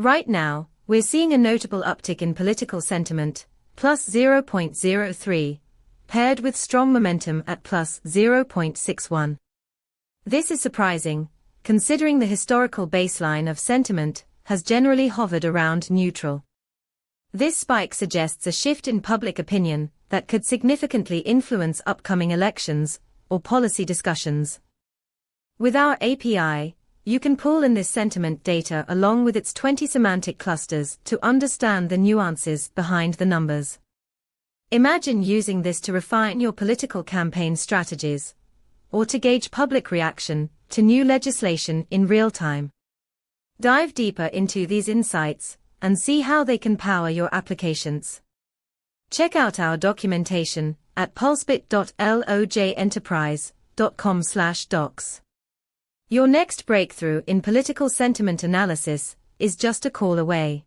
Right now, we're seeing a notable uptick in political sentiment, plus 0.03, paired with strong momentum at plus 0.61. This is surprising, considering the historical baseline of sentiment has generally hovered around neutral. This spike suggests a shift in public opinion that could significantly influence upcoming elections or policy discussions. With our API, you can pull in this sentiment data along with its 20 semantic clusters to understand the nuances behind the numbers. Imagine using this to refine your political campaign strategies, or to gauge public reaction to new legislation in real time. Dive deeper into these insights and see how they can power your applications. Check out our documentation at pulsebit.logenterprise.com/docs. Your next breakthrough in political sentiment analysis is just a call away.